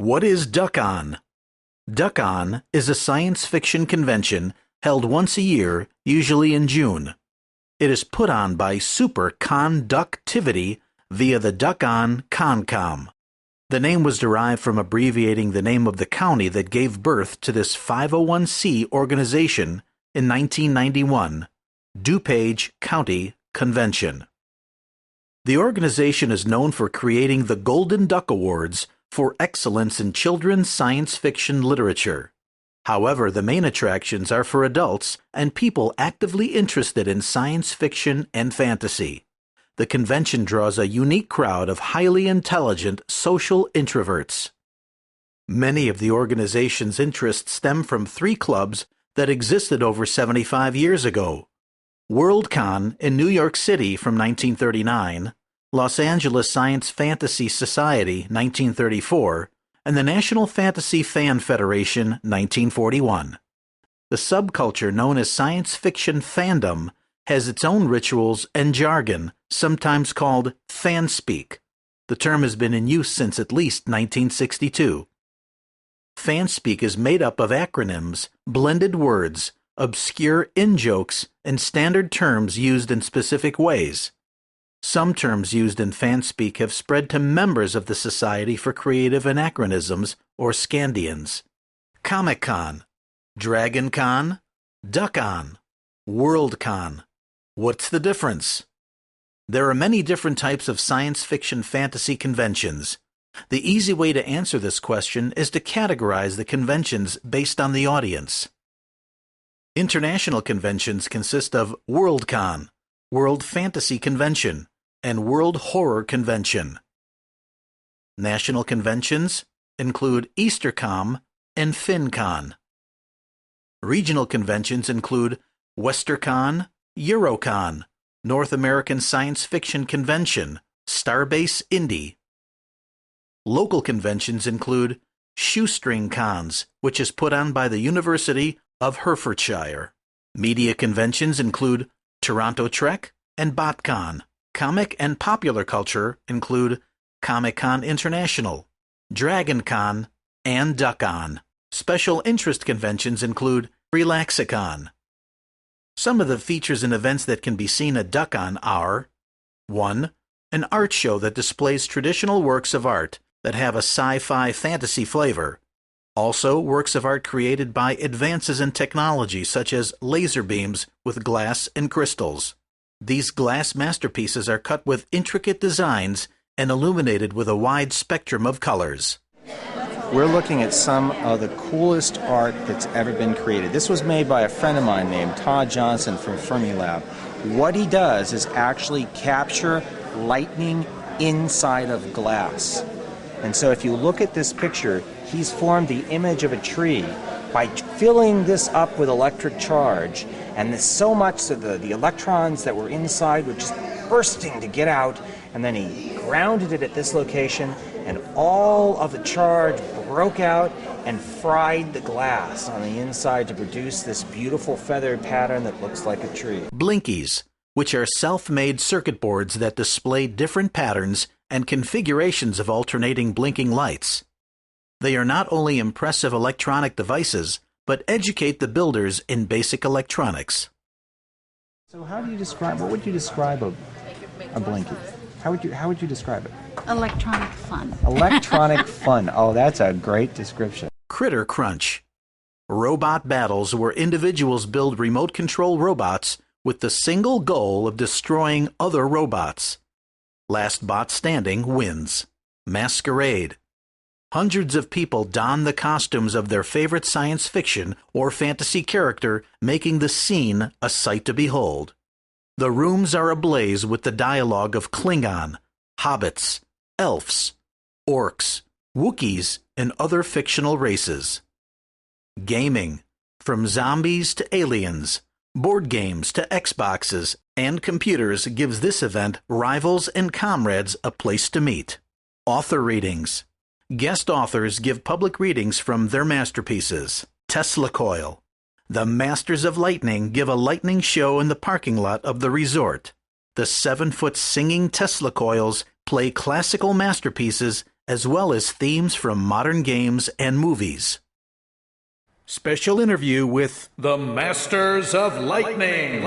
What is Duckon? Duckon is a science fiction convention held once a year, usually in June. It is put on by Superconductivity via the Duckon ConCom. The name was derived from abbreviating the name of the county that gave birth to this 501c organization in 1991, DuPage County Convention. The organization is known for creating the Golden Duck Awards for excellence in children's science fiction literature. However, the main attractions are for adults and people actively interested in science fiction and fantasy. The convention draws a unique crowd of highly intelligent social introverts. Many of the organization's interests stem from three clubs that existed over 75 years ago: WorldCon in New York City from 1939, Los Angeles Science Fantasy Society 1934, and the National Fantasy Fan Federation 1941. The subculture known as science fiction fandom has its own rituals and jargon, sometimes called fanspeak. The term has been in use since at least 1962. Fanspeak is made up of acronyms, blended words, obscure in-jokes, and standard terms used in specific ways. Some terms used in fanspeak have spread to members of the Society for Creative Anachronisms, or Scandians. Comic-Con, Dragon-Con, Duckon, World-Con. What's the difference? There are many different types of science fiction fantasy conventions. The easy way to answer this question is to categorize the conventions based on the audience. International conventions consist of WorldCon, World Fantasy Convention, and World Horror Convention. National conventions include EasterCom and FinCon. Regional conventions include WesterCon, Eurocon, North American Science Fiction Convention, Starbase Indy. Local conventions include Shoestring Cons, which is put on by the University of Hertfordshire. Media conventions include Toronto Trek and BotCon. Comic and popular culture include Comic-Con International, DragonCon, and Duckon. Special interest conventions include Relaxicon. Some of the features and events that can be seen at Duckon are 1. An art show that displays traditional works of art that have a sci-fi fantasy flavor. Also, works of art created by advances in technology such as laser beams with glass and crystals. These glass masterpieces are cut with intricate designs and illuminated with a wide spectrum of colors. We're looking at some of the coolest art that's ever been created. This was made by a friend of mine named Todd Johnson from Fermilab. What he does is actually capture lightning inside of glass. And so if you look at this picture, he's formed the image of a tree by filling this up with electric charge. And there's so much that the electrons that were inside were just bursting to get out. And then he grounded it at this location, and all of the charge broke out and fried the glass on the inside to produce this beautiful feathered pattern that looks like a tree. Blinkies, which are self-made circuit boards that display different patterns and configurations of alternating blinking lights. They are not only impressive electronic devices, but educate the builders in basic electronics. So what would you describe a Blinky? How would you describe it? Electronic fun. Electronic fun. Oh, that's a great description. Critter Crunch. Robot battles where individuals build remote control robots with the single goal of destroying other robots. Last bot standing wins. Masquerade. Hundreds of people don the costumes of their favorite science fiction or fantasy character, making the scene a sight to behold. The rooms are ablaze with the dialogue of Klingon, hobbits, elves, orcs, Wookiees, and other fictional races. Gaming. From zombies to aliens, board games to Xboxes, and computers gives this event rivals and comrades a place to meet. Author readings. Guest authors give public readings from their masterpieces. Tesla Coil. The Masters of Lightning give a lightning show in the parking lot of the resort. The 7-foot singing Tesla coils play classical masterpieces as well as themes from modern games and movies. Special interview with the Masters of Lightning.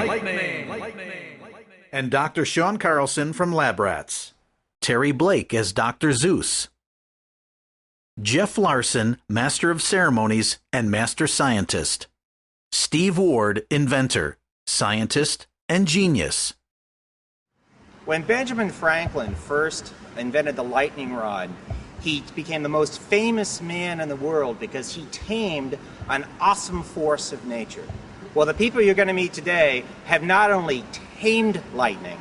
And Dr. Sean Carlson from Lab Rats. Terry Blake as Dr. Zeus. Jeff Larson, Master of Ceremonies and Master Scientist. Steve Ward, Inventor, Scientist, and Genius. When Benjamin Franklin first invented the lightning rod, he became the most famous man in the world because he tamed an awesome force of nature. Well, the people you're going to meet today have not only tamed lightning,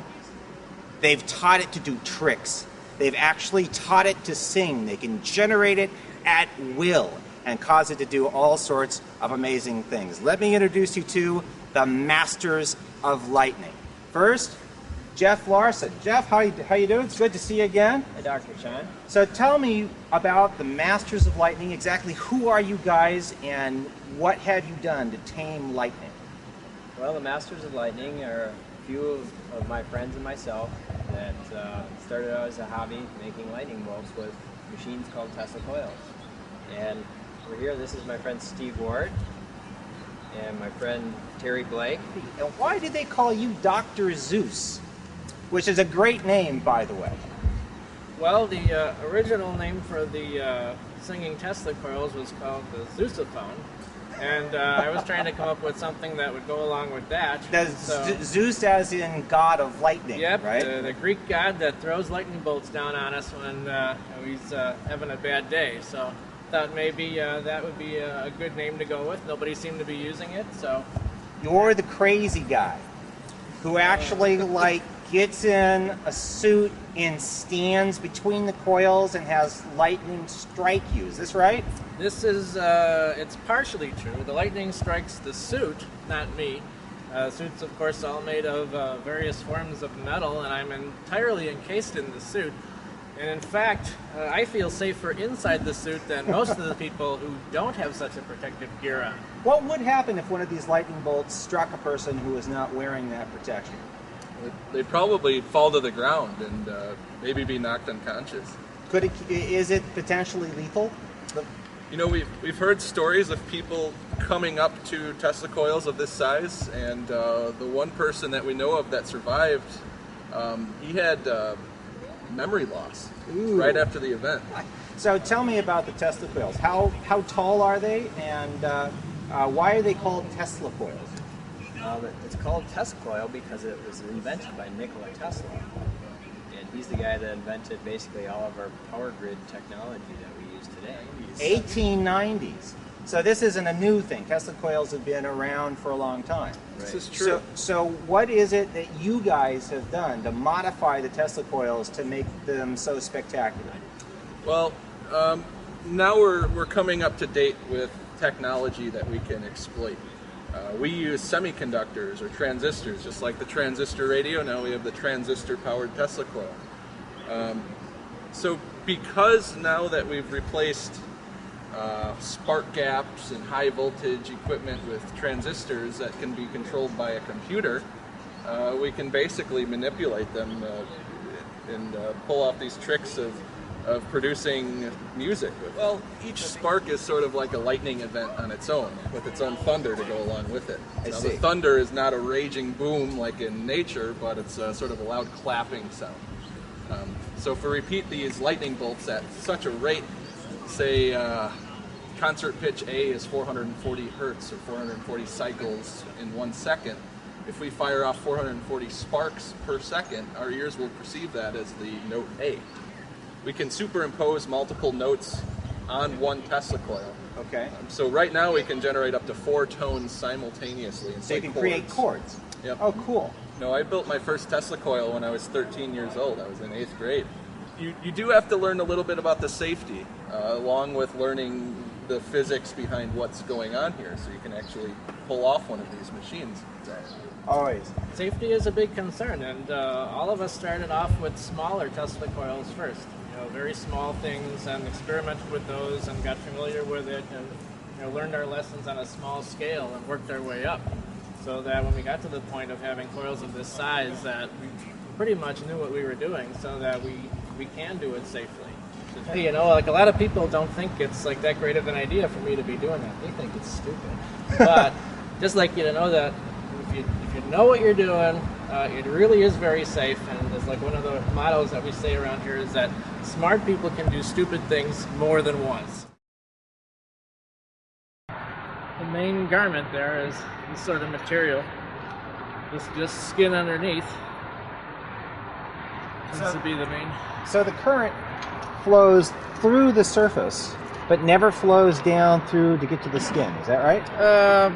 they've taught it to do tricks. They've actually taught it to sing. They can generate it at will and cause it to do all sorts of amazing things. Let me introduce you to the Masters of Lightning. First, Jeff Larson. Jeff, how you doing? It's good to see you again. Hey, Dr. Sean. So tell me about the Masters of Lightning. Exactly who are you guys and what have you done to tame lightning? Well, the Masters of Lightning are a few of my friends and myself that started out as a hobby making lightning bolts with machines called Tesla coils. And over here, this is my friend Steve Ward and my friend Terry Blake. And why did they call you Dr. Zeus? Which is a great name, by the way. Well, the original name for the singing Tesla coils was called the Zeusophone, and I was trying to come up with something that would go along with that. Zeus as in god of lightning, yep, right? The Greek god that throws lightning bolts down on us when he's having a bad day. So thought maybe that would be a good name to go with. Nobody seemed to be using it, so... You're the crazy guy who actually, gets in a suit and stands between the coils and has lightning strike you. Is this right? This is, it's partially true. The lightning strikes the suit, not me. Suits, of course, all made of various forms of metal, and I'm entirely encased in the suit. And in fact, I feel safer inside the suit than most of the people who don't have such a protective gear on. What would happen if one of these lightning bolts struck a person who was not wearing that protection? They'd probably fall to the ground and maybe be knocked unconscious. Is it potentially lethal? You know, we've heard stories of people coming up to Tesla coils of this size, and the one person that we know of that survived, he had memory loss right after the event. So tell me about the Tesla coils. How tall are they, and why are they called Tesla coils? It's called Tesla coil because it was invented by Nikola Tesla. And he's the guy that invented basically all of our power grid technology that we use today. 1890s. So this isn't a new thing. Tesla coils have been around for a long time. This is true. So what is it that you guys have done to modify the Tesla coils to make them so spectacular? Well, now we're coming up to date with technology that we can exploit. We use semiconductors or transistors, just like the transistor radio. Now we have the transistor-powered Tesla coil. So because now that we've replaced spark gaps and high voltage equipment with transistors that can be controlled by a computer, we can basically manipulate them and pull off these tricks of producing music. Well, each spark is sort of like a lightning event on its own, with its own thunder to go along with it. Now, the thunder is not a raging boom like in nature, but it's sort of a loud clapping sound. So if we repeat these lightning bolts at such a rate, say concert pitch A is 440 hertz or 440 cycles in 1 second, if we fire off 440 sparks per second, our ears will perceive that as the note A. We can superimpose multiple notes on one Tesla coil. Okay. So right now we can generate up to 4 tones simultaneously. So you can create chords. Yep. Oh, cool. No, I built my first Tesla coil when I was 13 years old. I was in 8th grade. You do have to learn a little bit about the safety, along with learning the physics behind what's going on here, so you can actually pull off one of these machines. Always. Safety is a big concern, and all of us started off with smaller Tesla coils first. Very small things, and experimented with those and got familiar with it, and learned our lessons on a small scale and worked our way up, so that when we got to the point of having coils of this size, that we pretty much knew what we were doing, so that we can do it safely. You know, like a lot of people don't think it's like that great of an idea for me to be doing that. They think it's stupid. But just like you to know that if you know what you're doing, it really is very safe. And it's like one of the mottos that we say around here is that smart people can do stupid things more than once. The main garment there is this sort of material. Just skin underneath seems to be the main. So the current flows through the surface, but never flows down through to get to the skin. Is that right?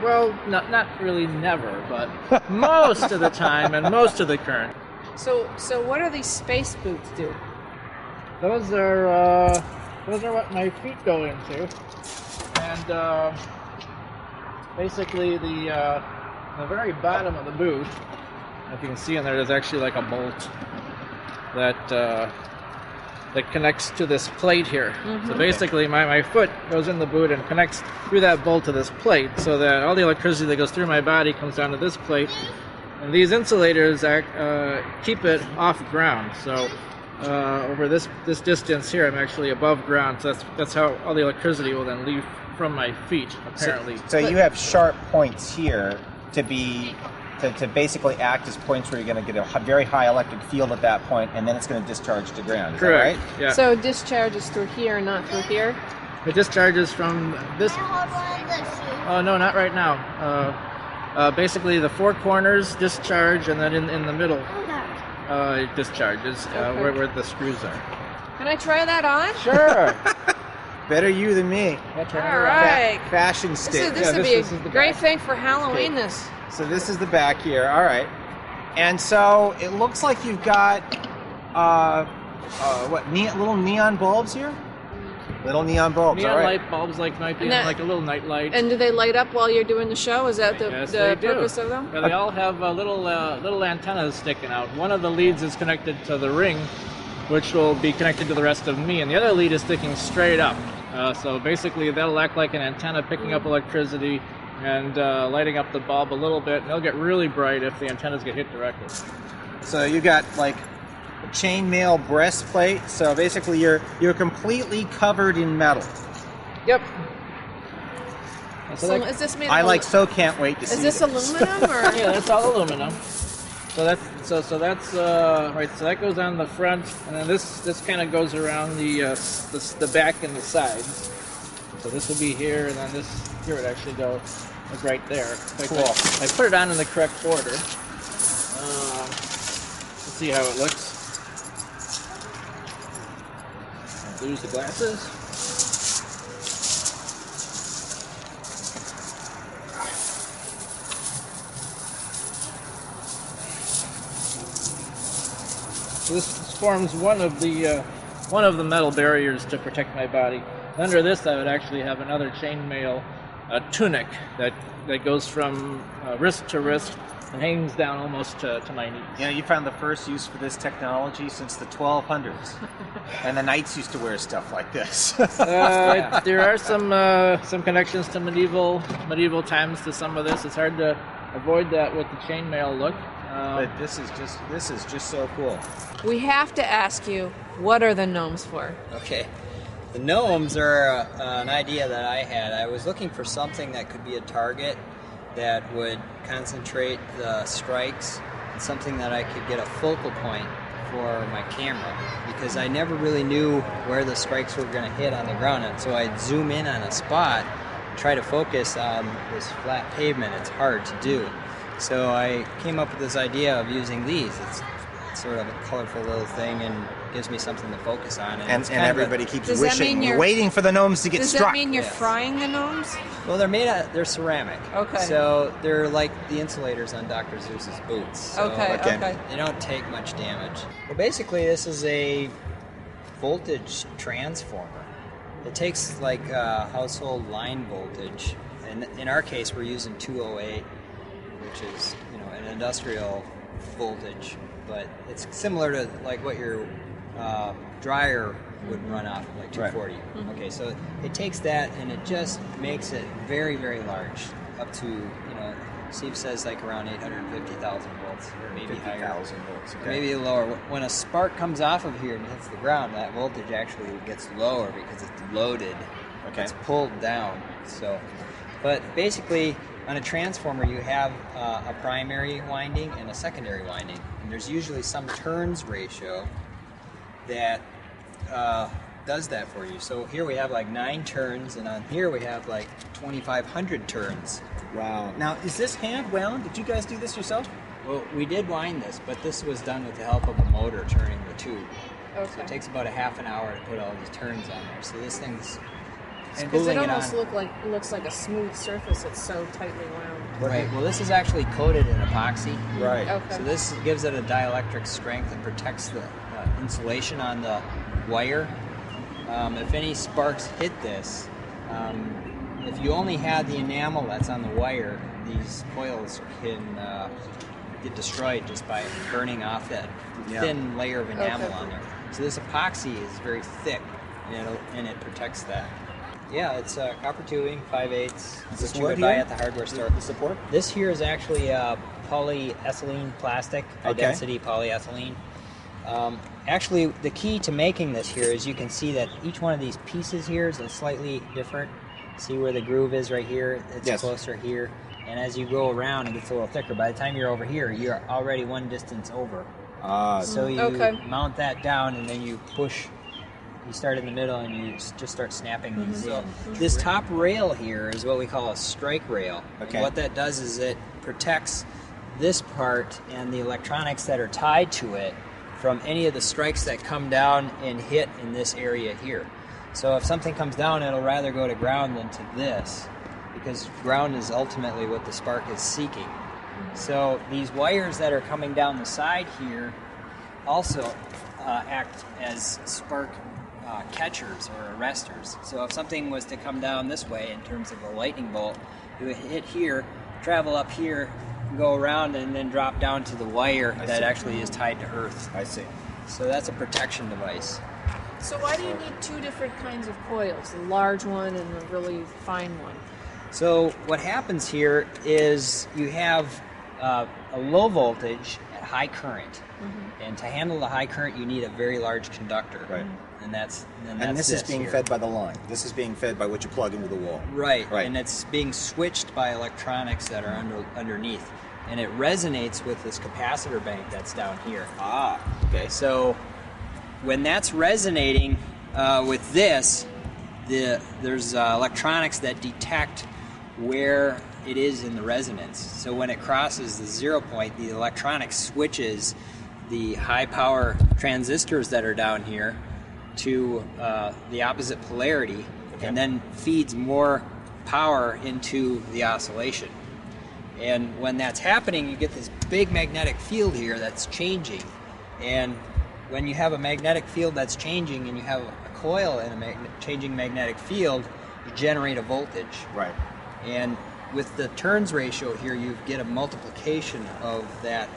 Well, not really never, but most of the time and most of the current. So what do these space boots do? Those are what my feet go into, and basically the very bottom of the boot, if you can see in there, there's actually like a bolt that connects to this plate here. Mm-hmm. So basically my foot goes in the boot and connects through that bolt to this plate, so that all the electricity that goes through my body comes down to this plate, and these insulators keep it off ground. So over this distance here, I'm actually above ground, so that's how all the electricity will then leave from my feet, apparently. So you have sharp points here to basically act as points where you're going to get a very high electric field at that point, and then it's going to discharge to ground. Is Correct. that right? Yeah. So it discharges through here, not through here? It discharges from this. Oh no, not right now. Basically, the four corners discharge, and then in the middle, it discharges where the screws are. Can I try that on? Sure. Better you than me. All right. Fashion stick. This would be a great thing for Halloween. Okay. This. So this is the back here. All right. And so it looks like you've got little neon bulbs here? Little neon bulbs. Neon all right. light bulbs, like a little night light. And do they light up while you're doing the show? Is that the purpose of them? Yeah, they all have little antennas sticking out. One of the leads is connected to the ring, which will be connected to the rest of me, and the other lead is sticking straight up. So basically, that'll act like an antenna picking up electricity and lighting up the bulb a little bit, and it'll get really bright if the antennas get hit directly. So you got like a chainmail breastplate. So basically, you're completely covered in metal. Yep. So is this made? Can't wait to see. Is this aluminum or? Yeah, that's all aluminum. So that's right. So that goes on the front, and then this kind of goes around the back and the sides. So this will be here, and then here it actually goes right there. Cool. I put it on in the correct order. Let's see how it looks. Lose the glasses. So this forms one of the metal barriers to protect my body. Under this, I would actually have another chainmail tunic that goes from wrist to wrist and hangs down almost to my knees. You know, you found the first use for this technology since the 1200s, and the knights used to wear stuff like this. There are some connections to medieval times to some of this. It's hard to avoid that with the chainmail look. But this is just so cool. We have to ask you, what are the gnomes for? Okay. The gnomes are an idea that I had. I was looking for something that could be a target that would concentrate the strikes, and something that I could get a focal point for my camera, because I never really knew where the strikes were going to hit on the ground, and so I'd zoom in on a spot, try to focus on this flat pavement. It's hard to do. So I came up with this idea of using these. It's sort of a colorful little thing and gives me something to focus on. And everybody keeps waiting for the gnomes to get struck. Does that mean you're frying the gnomes? Well, they're ceramic. Okay. So they're like the insulators on Dr. Seuss's boots. So Okay. They don't take much damage. Well, basically, this is a voltage transformer. It takes like household line voltage, and in our case, we're using 208, which is an industrial voltage, but it's similar to like what your dryer would run off of, like 240. Right. Mm-hmm. Okay, so it takes that and it just makes it very, very large, up to Steve says like around 850,000 volts, or maybe higher. 50,000 volts. Okay. Maybe lower. When a spark comes off of here and hits the ground, that voltage actually gets lower because it's loaded. Okay. It's pulled down. So, but basically, on a transformer, you have a primary winding and a secondary winding, and there's usually some turns ratio that does that for you. So here we have like 9 turns, and on here we have like 2,500 turns. Wow. Now, is this hand wound? Did you guys do this yourself? Well, we did wind this, but this was done with the help of a motor turning the tube. Okay. So it takes about a half an hour to put all these turns on there. So this thing's Because spooling it it almost on. looks like a smooth surface. It's so tightly wound. Right. Well, this is actually coated in epoxy. Right. Okay. So this gives it a dielectric strength and protects the insulation on the wire. If any sparks hit this, if you only had the enamel that's on the wire, these coils can get destroyed just by burning off that thin layer of enamel on there. So this epoxy is very thick, and it protects that. Yeah, it's copper tubing, 5/8. This That you would buy at the hardware store. The support? This here is actually polyethylene plastic, high-density polyethylene. Actually, the key to making this here is you can see that each one of these pieces here is slightly different. See where the groove is right here? It's closer here. And as you go around, it gets a little thicker. By the time you're over here, you're already one distance over. So you mount that down, and then you push. You start in the middle, and you just start snapping these in. This top rail here is what we call a strike rail. Okay. And what that does is it protects this part and the electronics that are tied to it from any of the strikes that come down and hit in this area here. So if something comes down, it'll rather go to ground than to this, because ground is ultimately what the spark is seeking. So these wires that are coming down the side here also act as spark catchers or arresters. So if something was to come down this way in terms of a lightning bolt, it would hit here, travel up here, go around, and then drop down to the wire that actually is tied to earth. I see. So that's a protection device. So why do you need 2 different kinds of coils, the large one and the really fine one? So what happens here is you have a low voltage at high current, and to handle the high current, you need a very large conductor. Right. And that's this is being here. fed by the line. This is being fed by what you plug into the wall. Right. Right. And it's being switched by electronics that are underneath, and it resonates with this capacitor bank that's down here. Okay. So when that's resonating with this, there's electronics that detect where it is in the resonance. So when it crosses the 0 point, the electronics switches the high power transistors that are down here to the opposite polarity, and then feeds more power into the oscillation. And when that's happening, you get this big magnetic field here that's changing. And when you have a magnetic field that's changing and you have a coil in a changing magnetic field, you generate a voltage. Right. And with the turns ratio here, you get a multiplication of that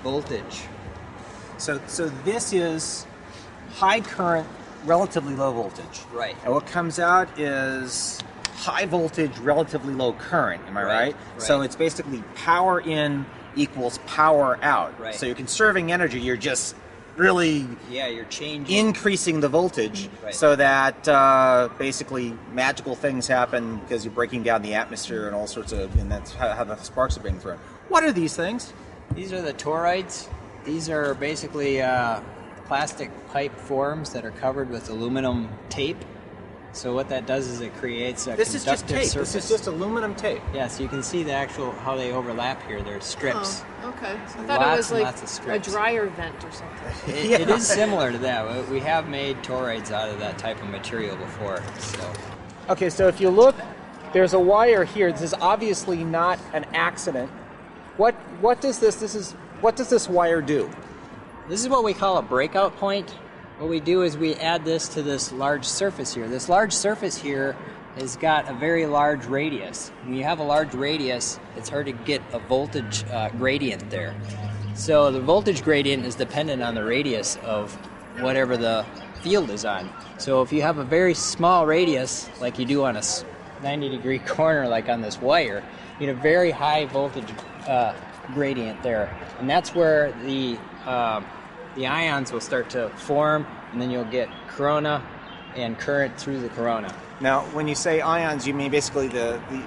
voltage. So this is high current, relatively low voltage. Right. And what comes out is high voltage, relatively low current. Am I right? So it's basically power in equals power out. Right. So you're conserving energy. You're just really you're changing, increasing the voltage so that basically magical things happen because you're breaking down the atmosphere and all sorts of, and that's how the sparks are being thrown. What are these things? These are the toroids. These are basically plastic pipe forms that are covered with aluminum tape. So what that does is it creates a This is just conductive tape. surface. This is just aluminum tape. Yeah, so you can see the actual how they overlap here. There's strips. Oh, okay. So I thought it was and like lots of a strips. dryer vent or something. It is similar to that. We have made toroids out of that type of material before. So Okay, so if you look, there's a wire here. This is obviously not an accident. What does this wire do? this is what we call a breakout point. What we do is we add this to this large surface here. This large surface here has got a very large radius. When you have a large radius, it's hard to get a voltage gradient there. So the voltage gradient is dependent on the radius of whatever the field is on. So if you have a very small radius, like you do on a 90-degree corner like on this wire, you get a very high voltage gradient there, and that's where the ions will start to form, and then you'll get corona and current through the corona. Now, when you say ions, you mean basically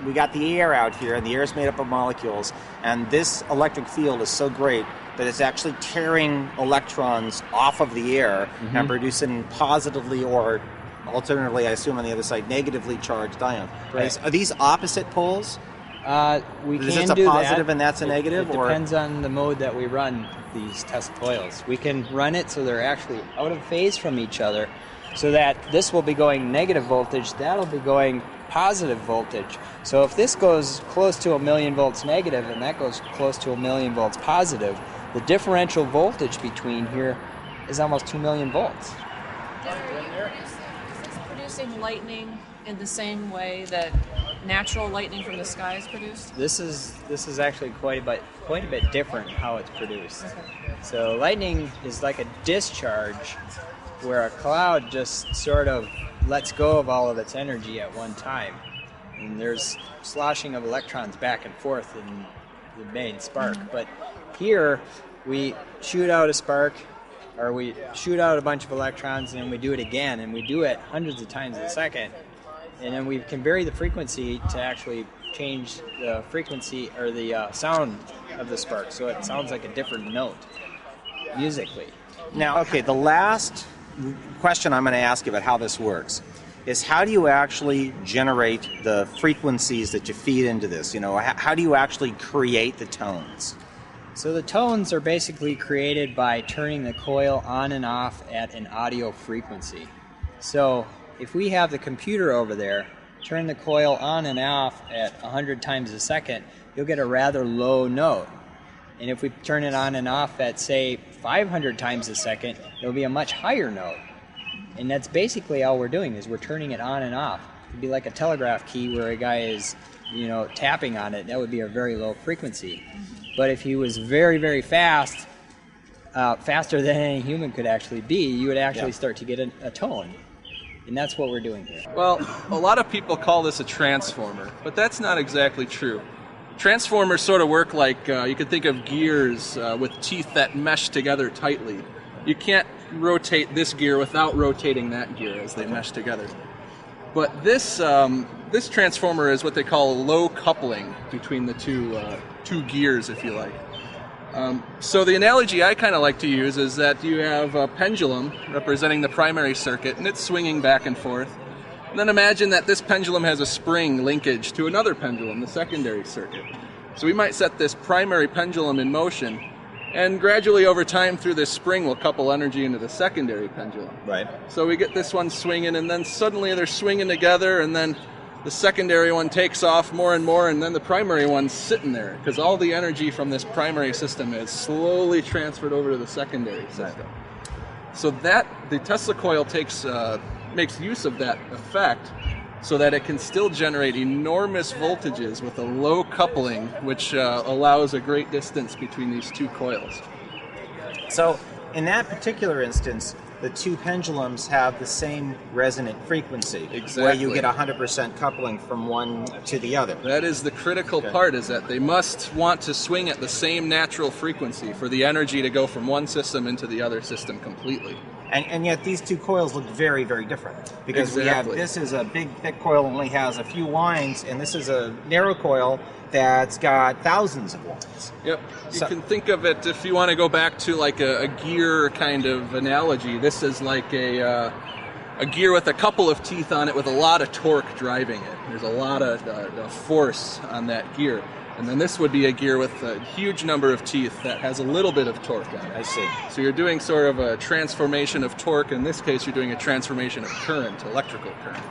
we got the air out here, and the air is made up of molecules, and this electric field is so great that it's actually tearing electrons off of the air and producing positively, or alternatively, I assume on the other side, negatively charged ions. Right. Are these opposite poles? We Is can this a do positive that. and that's a negative? It depends on the mode that we run these test coils. We can run it so they're actually out of phase from each other, so that this will be going negative voltage, that'll be going positive voltage. So if this goes close to 1,000,000 volts negative and that goes close to 1,000,000 volts positive, the differential voltage between here is almost 2,000,000 volts. Is this producing lightning in the same way that natural lightning from the sky is produced? This is actually quite a bit different how it's produced. So lightning is like a discharge where a cloud just sort of lets go of all of its energy at one time. And there's sloshing of electrons back and forth in the main spark. But here we shoot out a spark, or we shoot out a bunch of electrons, and then we do it again, and we do it hundreds of times a second. And then we can vary the frequency to actually change the frequency or the sound of the spark, so it sounds like a different note musically. Now, okay, the last question I'm going to ask you about how this works is, how do you actually generate the frequencies that you feed into this? You know, how do you actually create the tones? So the tones are basically created by turning the coil on and off at an audio frequency. So if we have the computer over there, turn the coil on and off at 100 times a second, you'll get a rather low note. And if we turn it on and off at, say, 500 times a second, it'll be a much higher note. And that's basically all we're doing, is we're turning it on and off. It'd be like a telegraph key where a guy is, tapping on it. That would be a very low frequency. But if he was very, very fast, faster than any human could actually be, you would actually start to get a tone. And that's what we're doing here. Well, a lot of people call this a transformer, but that's not exactly true. Transformers sort of work like, you could think of gears with teeth that mesh together tightly. You can't rotate this gear without rotating that gear as they mesh together. But this transformer is what they call low coupling between the two gears, if you like. So the analogy I kind of like to use is that you have a pendulum representing the primary circuit, and it's swinging back and forth. And then imagine that this pendulum has a spring linkage to another pendulum, the secondary circuit. So we might set this primary pendulum in motion, and gradually over time through this spring we'll couple energy into the secondary pendulum. Right. So we get this one swinging, and then suddenly they're swinging together, and then the secondary one takes off more and more, and then the primary one's sitting there, because all the energy from this primary system is slowly transferred over to the secondary system. So that the Tesla coil makes use of that effect so that it can still generate enormous voltages with a low coupling, which allows a great distance between these two coils. So in that particular instance, the two pendulums have the same resonant frequency, Exactly. where you get 100% coupling from one to the other. That is the critical part, is that they must want to swing at the same natural frequency for the energy to go from one system into the other system completely. And yet these two coils look very, very different, because Exactly. this is a big, thick coil, only has a few lines, and this is a narrow coil that's got thousands of lines. Yep. You So- can think of it, if you want to go back to like a gear kind of analogy, this is like a gear with a couple of teeth on it with a lot of torque driving it. There's a lot of force on that gear. And then this would be a gear with a huge number of teeth that has a little bit of torque on it. I see. So you're doing sort of a transformation of torque. In this case, you're doing a transformation of current, electrical current.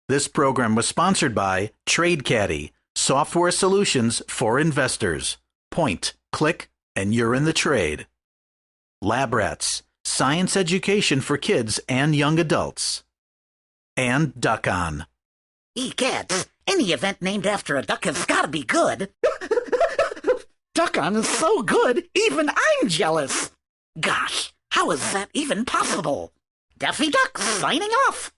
This program was sponsored by TradeCaddy, software solutions for investors. Point, click, and you're in the trade. Lab Rats, science education for kids and young adults. And Duckon. Egads, any event named after a duck has gotta be good. Duckon is so good, even I'm jealous. Gosh, how is that even possible? Daffy Duck signing off.